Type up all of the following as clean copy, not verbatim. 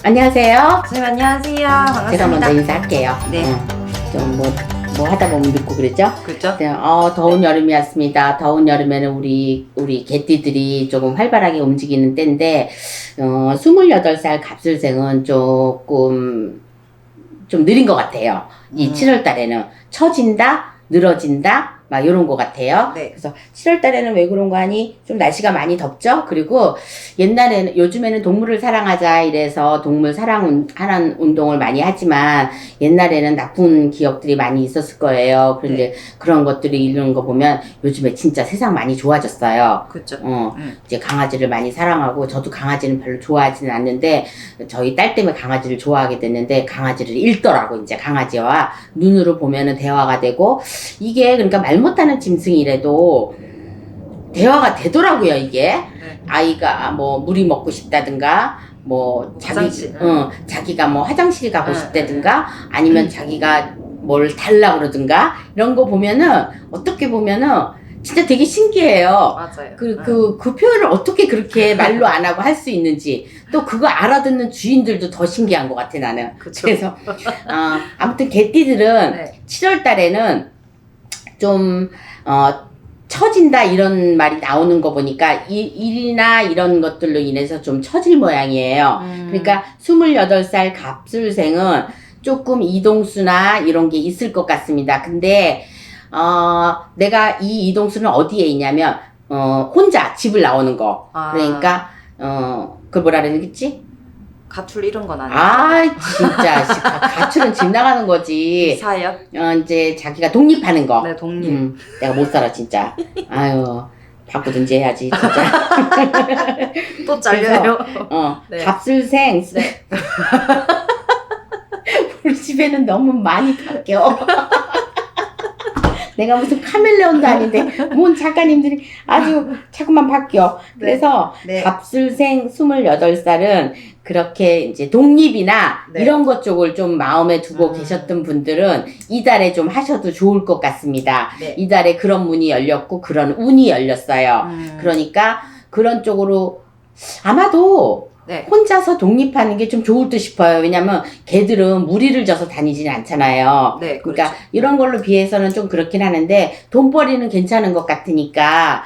안녕하세요. 선생님 안녕하세요. 반갑습니다. 제가 먼저 인사할게요. 네. 좀 뭐 하다 보면 늦고 그랬죠? 그렇죠? 네, 더운 여름이 왔습니다. 더운 여름에는 우리 개띠들이 조금 활발하게 움직이는 때인데, 28살 갑술생은 조금 좀 느린 것 같아요. 이 7월 달에는 처진다, 늘어진다, 막 이런 것 같아요. 네. 그래서 7월 달에는 왜 그런 거 하니? 좀 날씨가 많이 덥죠? 그리고 요즘에는 동물을 사랑하자 이래서 동물 사랑하는 운동을 많이 하지만 옛날에는 나쁜 기억들이 많이 있었을 거예요. 그런데 그런 것들이 이런 거 보면 요즘에 진짜 세상 많이 좋아졌어요. 그렇죠. 이제 강아지를 많이 사랑하고 저도 강아지는 별로 좋아하지는 않는데 저희 딸 때문에 강아지를 좋아하게 됐는데 강아지를 읽더라고. 이제 강아지와 눈으로 보면은 대화가 되고 이게 그러니까 말 못하는 짐승이라도 대화가 되더라고요. 이게 아이가 뭐 물이 먹고 싶다든가 뭐 자기가 뭐 화장실 가고 싶다든가 아니면 자기가 뭘 달라고 그러든가 이런 거 보면은 어떻게 보면은 진짜 되게 신기해요. 맞아요. 그 표현을 어떻게 그렇게 말로 안 하고 할 수 있는지 또 그거 알아듣는 주인들도 더 신기한 것 같아 나는. 그쵸. 그래서 아무튼 개띠들은 네. 7월 달에는 좀 처진다 이런 말이 나오는 거 보니까 일이나 이런 것들로 인해서 좀 처질 모양이에요. 그러니까 28살 갑술생은 조금 이동수나 이런 게 있을 것 같습니다. 근데 내가 이 이동수는 어디에 있냐면 혼자 집을 나오는 거. 그러니까 그걸 뭐라 그러겠지? 가출 이런 건 아니에요. 진짜 가출은 집 나가는 거지. 이사요? 이제 자기가 독립하는 거. 네, 독립. 내가 못 살아 진짜. 아유 바꾸든지 해야지 진짜. 또 잘려요. 네. 갑술생. 네. 우리 집에는 너무 많이 바뀌어. 내가 무슨 카멜레온도 아닌데 뭔 작가님들이 아주 자꾸만 바뀌어. 그래서 네. 갑술생 28살은 그렇게 이제 독립이나 이런 것 쪽을 좀 마음에 두고 계셨던 분들은 이달에 좀 하셔도 좋을 것 같습니다. 네. 이달에 그런 문이 열렸고 그런 운이 열렸어요. 그러니까 그런 쪽으로 아마도 혼자서 독립하는 게 좀 좋을 듯 싶어요. 왜냐면 개들은 무리를 져서 다니지는 않잖아요. 네, 그러니까 그렇죠. 이런 걸로 비해서는 좀 그렇긴 하는데 돈벌이는 괜찮은 것 같으니까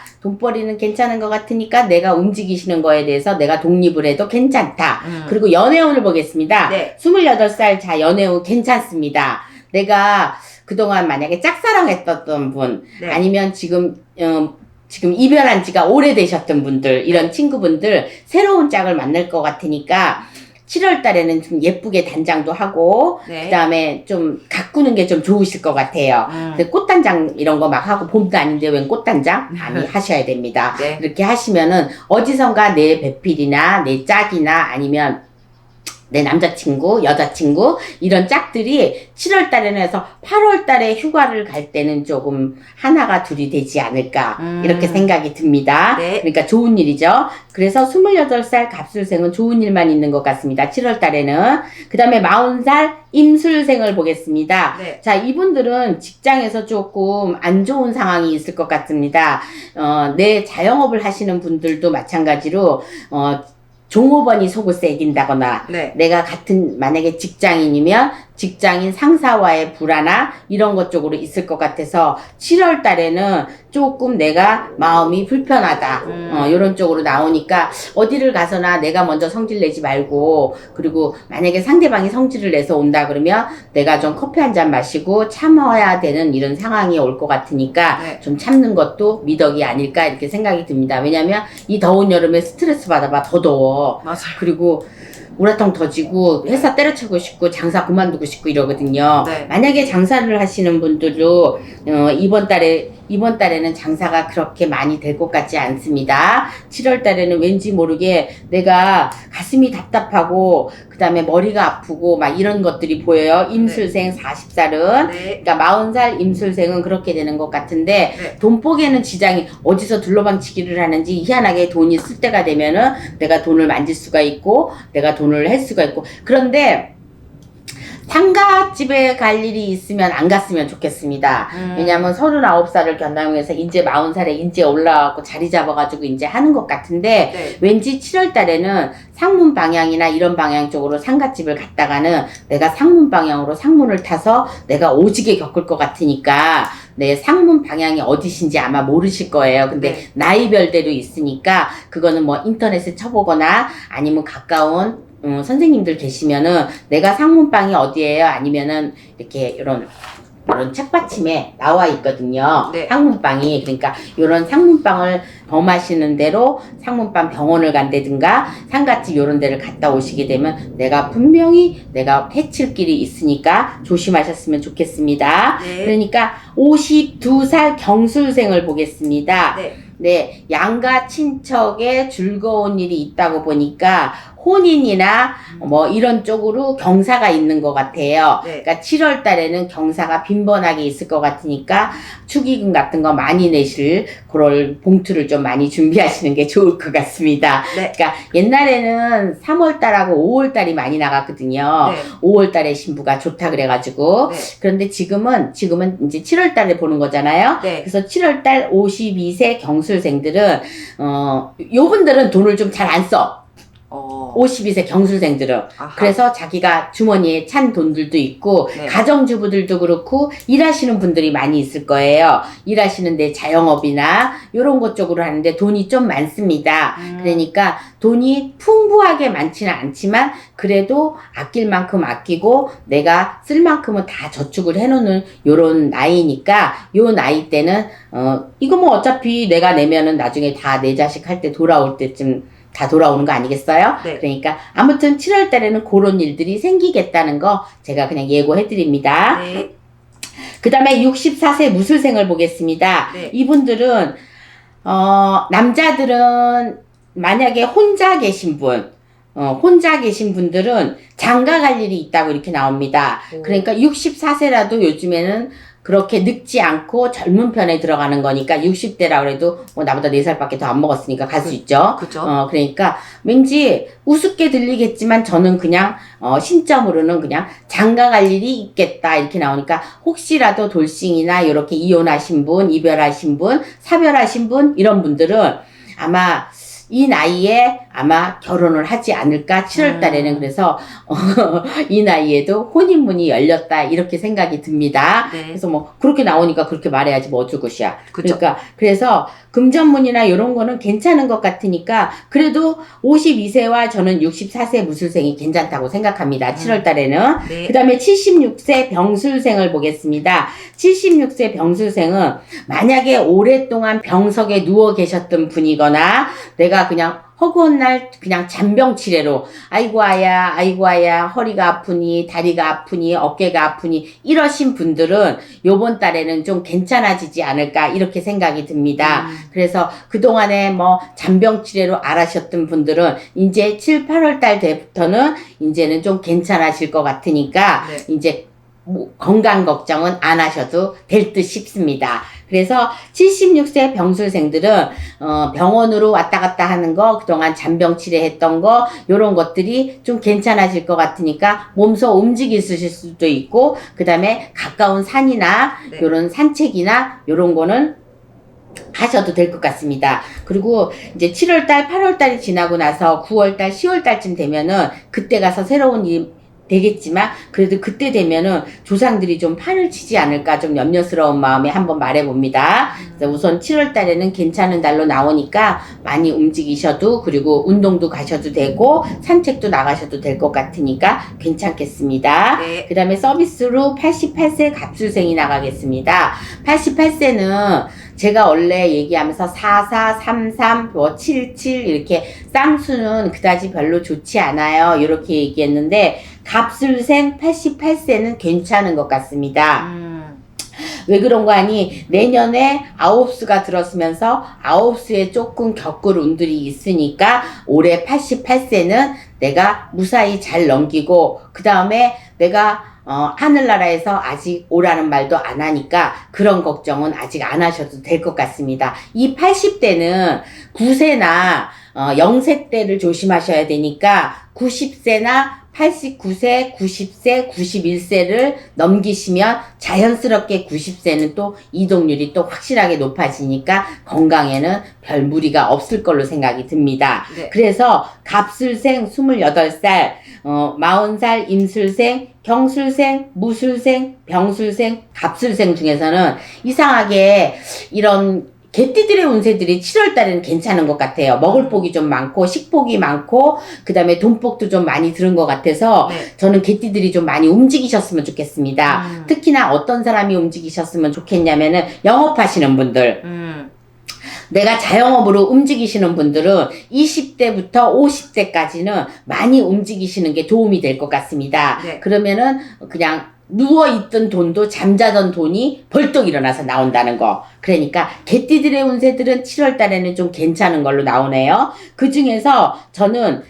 내가 움직이시는 거에 대해서 내가 독립을 해도 괜찮다. 그리고 연애운을 보겠습니다. 네. 28살 자 연애운 괜찮습니다. 내가 그동안 만약에 짝사랑했던 분 아니면 지금 이별한 지가 오래되셨던 분들, 이런 친구분들, 새로운 짝을 만날 것 같으니까, 7월 달에는 좀 예쁘게 단장도 하고, 그 다음에 좀 가꾸는 게 좀 좋으실 것 같아요. 근데 꽃단장 이런 거 막 하고, 봄도 아닌데 웬 꽃단장? 많이 하셔야 됩니다. 이렇게 하시면은, 어디선가 내 배필이나 내 짝이나 아니면 내 남자친구, 여자친구 이런 짝들이 7월 달에는 해서 8월 달에 휴가를 갈 때는 조금 하나가 둘이 되지 않을까 이렇게 생각이 듭니다. 그러니까 좋은 일이죠. 그래서 28살 갑술생은 좋은 일만 있는 것 같습니다. 7월 달에는. 그 다음에 40살 임술생을 보겠습니다. 자, 이분들은 직장에서 조금 안 좋은 상황이 있을 것 같습니다. 내 자영업을 하시는 분들도 마찬가지로 종업원이 속을 새긴다거나 내가 만약에 직장인이면 직장인 상사와의 불화나 이런 것 쪽으로 있을 것 같아서 7월 달에는 조금 내가 마음이 불편하다 이런 쪽으로 나오니까 어디를 가서나 내가 먼저 성질 내지 말고 그리고 만약에 상대방이 성질을 내서 온다 그러면 내가 좀 커피 한 잔 마시고 참아야 되는 이런 상황이 올 것 같으니까 좀 참는 것도 미덕이 아닐까 이렇게 생각이 듭니다. 왜냐면 이 더운 여름에 스트레스 받아봐 더 더워. 맞아요. 그리고 우라통 터지고 회사 때려치고 싶고 장사 그만두고 싶고 이러거든요. 만약에 장사를 하시는 분들도 이번 달에는 장사가 그렇게 많이 될 것 같지 않습니다. 7월 달에는 왠지 모르게 내가 가슴이 답답하고 그 다음에 머리가 아프고 막 이런 것들이 보여요. 임술생 40살은 그러니까 40살 임술생은 그렇게 되는 것 같은데 돈복에는 지장이 어디서 둘러방치기를 하는지 희한하게 돈이 쓸 때가 되면은 내가 돈을 만질 수가 있고 내가 돈을 할 수가 있고 그런데 상가집에 갈 일이 있으면 안 갔으면 좋겠습니다. 왜냐면 39살을 견당해서 이제 40살에 이제 올라가고 자리 잡아가지고 이제 하는 것 같은데 네. 왠지 7월 달에는 상문 방향이나 이런 방향 쪽으로 상가집을 갔다가는 내가 상문 방향으로 상문을 타서 내가 오지게 겪을 것 같으니까 내 상문 방향이 어디신지 아마 모르실 거예요. 근데 네. 나이별대로 있으니까 그거는 뭐 인터넷에 쳐보거나 아니면 가까운 선생님들 계시면은 내가 상문방이 어디예요? 아니면은 이렇게 이런 책받침에 나와 있거든요. 네. 상문방이. 그러니까 이런 상문방을 범하시는 대로 상문방 병원을 간다든가 상가집 이런 데를 갔다 오시게 되면 내가 분명히 내가 해칠 길이 있으니까 조심하셨으면 좋겠습니다. 네. 그러니까 52살 경술생을 보겠습니다. 네. 네, 양가 친척에 즐거운 일이 있다고 보니까 혼인이나 뭐 이런 쪽으로 경사가 있는 것 같아요. 네. 그러니까 7월 달에는 경사가 빈번하게 있을 것 같으니까 축의금 같은 거 많이 내실 그럴 봉투를 좀 많이 준비하시는 게 좋을 것 같습니다. 네. 그러니까 옛날에는 3월 달하고 5월 달이 많이 나갔거든요. 네. 5월 달에 신부가 좋다 그래가지고. 네. 그런데 지금은 이제 7월 달에 보는 거잖아요. 네. 그래서 7월 달 52세 경술생들은 요분들은 돈을 좀 잘 안 써. 52세 경술생들은. 아하. 그래서 자기가 주머니에 찬 돈들도 있고 네. 가정주부들도 그렇고 일하시는 분들이 많이 있을 거예요. 일하시는데 자영업이나 이런 것 쪽으로 하는데 돈이 좀 많습니다. 그러니까 돈이 풍부하게 많지는 않지만 그래도 아낄 만큼 아끼고 내가 쓸 만큼은 다 저축을 해놓는 요런 나이니까 요 나이 때는 이거 뭐 어차피 내가 내면은 나중에 다 내 자식 할 때 돌아올 때쯤 다 돌아오는 거 아니겠어요? 네. 그러니까 아무튼 7월 달에는 그런 일들이 생기겠다는 거 제가 그냥 예고해 드립니다. 네. 그 다음에 64세 무술생을 보겠습니다. 네. 이분들은 남자들은 만약에 혼자 계신 분들은 장가 갈 일이 있다고 이렇게 나옵니다. 오. 그러니까 64세라도 요즘에는 그렇게 늙지 않고 젊은 편에 들어가는 거니까 60대라 그래도 뭐 나보다 4살밖에 더 안 먹었으니까 갈 수 있죠. 그죠. 그러니까 왠지 우습게 들리겠지만 저는 그냥 신점으로는 그냥 장가 갈 일이 있겠다 이렇게 나오니까 혹시라도 돌싱이나 이렇게 이혼하신 분, 이별하신 분, 사별하신 분 이런 분들은 아마 이 나이에 아마 결혼을 하지 않을까 7월 달에는. 그래서 이 나이에도 혼인문이 열렸다 이렇게 생각이 듭니다. 네. 그래서 뭐 그렇게 나오니까 그렇게 말해야지 뭐 어쩔 것이야. 그쵸. 그러니까 그래서 금전문이나 이런 거는 괜찮은 것 같으니까 그래도 52세와 저는 64세 무술생이 괜찮다고 생각합니다. 7월 달에는. 네. 그 다음에 76세 병술생을 보겠습니다. 76세 병술생은 만약에 오랫동안 병석에 누워 계셨던 분이거나 내가 그냥 허구한 날 그냥 잔병치레로 아이고 아야 허리가 아프니 다리가 아프니 어깨가 아프니 이러신 분들은 요번 달에는 좀 괜찮아지지 않을까 이렇게 생각이 듭니다. 그래서 그동안에 뭐 잔병치레로 앓으셨던 분들은 이제 7, 8월 달 때부터는 이제는 좀 괜찮아질 것 같으니까 네. 이제 뭐 건강 걱정은 안 하셔도 될 듯 싶습니다. 그래서 76세 병술생들은 병원으로 왔다 갔다 하는 거, 그동안 잔병 치레했던 거 요런 것들이 좀 괜찮아질 것 같으니까 몸소 움직이실 수도 있고 그 다음에 가까운 산이나 네. 요런 산책이나 요런 거는 하셔도 될 것 같습니다. 그리고 이제 7월달, 8월달이 지나고 나서 9월달, 10월달쯤 되면은 그때 가서 새로운 일 되겠지만 그래도 그때 되면은 조상들이 좀 판을 치지 않을까 좀 염려스러운 마음에 한번 말해봅니다. 그래서 우선 7월 달에는 괜찮은 달로 나오니까 많이 움직이셔도 그리고 운동도 가셔도 되고 산책도 나가셔도 될 것 같으니까 괜찮겠습니다. 네. 그 다음에 서비스로 88세 갑술생이 나가겠습니다. 88세는 제가 원래 얘기하면서 44, 33, 뭐 77 이렇게 쌍수는 그다지 별로 좋지 않아요. 이렇게 얘기했는데 갑술생 88세는 괜찮은 것 같습니다. 왜 그런 거 아니? 내년에 아홉수가 들었으면서 아홉수에 조금 겪을 운들이 있으니까 올해 88세는 내가 무사히 잘 넘기고 그 다음에 내가 하늘나라에서 아직 오라는 말도 안 하니까 그런 걱정은 아직 안 하셔도 될 것 같습니다. 이 80대는 9세나 0세 때를 조심하셔야 되니까 90세나 89세, 90세, 91세를 넘기시면 자연스럽게 90세는 또 이동률이 또 확실하게 높아지니까 건강에는 별 무리가 없을 걸로 생각이 듭니다. 네. 그래서 갑술생 28살, 40살 임술생, 경술생, 무술생, 병술생, 갑술생 중에서는 이상하게 이런 개띠들의 운세들이 7월 달에는 괜찮은 것 같아요. 먹을 복이 좀 많고 식복이 많고 그 다음에 돈복도 좀 많이 들은 것 같아서 네. 저는 개띠들이 좀 많이 움직이셨으면 좋겠습니다. 특히나 어떤 사람이 움직이셨으면 좋겠냐면은 영업하시는 분들, 내가 자영업으로 움직이시는 분들은 20대부터 50대까지는 많이 움직이시는 게 도움이 될 것 같습니다. 네. 그러면은 그냥 누워있던 돈도 잠자던 돈이 벌떡 일어나서 나온다는 거. 그러니까 개띠들의 운세들은 7월 달에는 좀 괜찮은 걸로 나오네요. 그 중에서 저는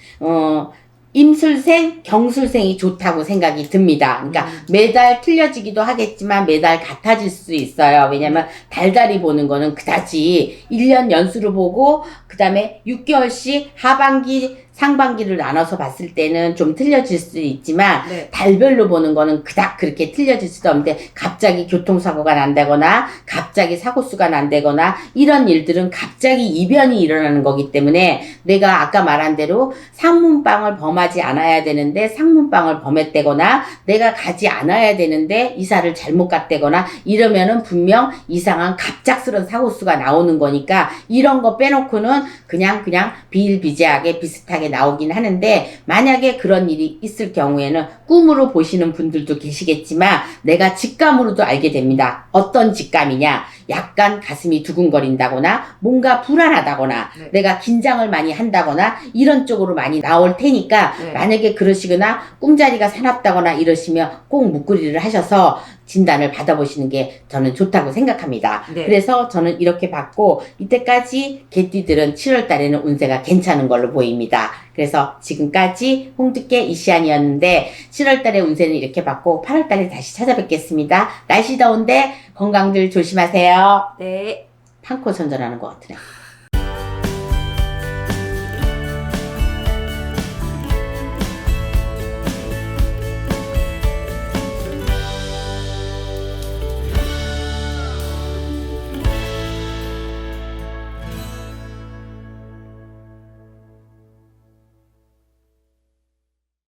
임술생, 경술생이 좋다고 생각이 듭니다. 그러니까 매달 틀려지기도 하겠지만 매달 같아질 수 있어요. 왜냐면 달달이 보는 거는 그다지 1년 연수로 보고 그 다음에 6개월씩 하반기, 상반기를 나눠서 봤을 때는 좀 틀려질 수 있지만 네. 달별로 보는 거는 그닥 그렇게 틀려질 수도 없는데 갑자기 교통사고가 난다거나 갑자기 사고수가 난다거나 이런 일들은 갑자기 이변이 일어나는 거기 때문에 내가 아까 말한 대로 상문방을 범하지 않아야 되는데 상문방을 범했다거나 내가 가지 않아야 되는데 이사를 잘못 갔다거나 이러면은 분명 이상한 갑작스런 사고수가 나오는 거니까 이런 거 빼놓고는 그냥 비일비재하게 비슷하게 나오긴 하는데 만약에 그런 일이 있을 경우에는 꿈으로 보시는 분들도 계시겠지만 내가 직감으로도 알게 됩니다. 어떤 직감이냐? 약간 가슴이 두근거린다거나 뭔가 불안하다거나 네. 내가 긴장을 많이 한다거나 이런 쪽으로 많이 나올 테니까 네. 만약에 그러시거나 꿈자리가 사납다거나 이러시면 꼭 묵구리를 하셔서 진단을 받아보시는 게 저는 좋다고 생각합니다. 네. 그래서 저는 이렇게 받고 이때까지 개띠들은 7월 달에는 운세가 괜찮은 걸로 보입니다. 그래서 지금까지 홍두깨 이시안이었는데 7월 달에 운세는 이렇게 받고 8월 달에 다시 찾아뵙겠습니다. 날씨 더운데 건강들 조심하세요. 네. 판코 선전하는 것 같으네.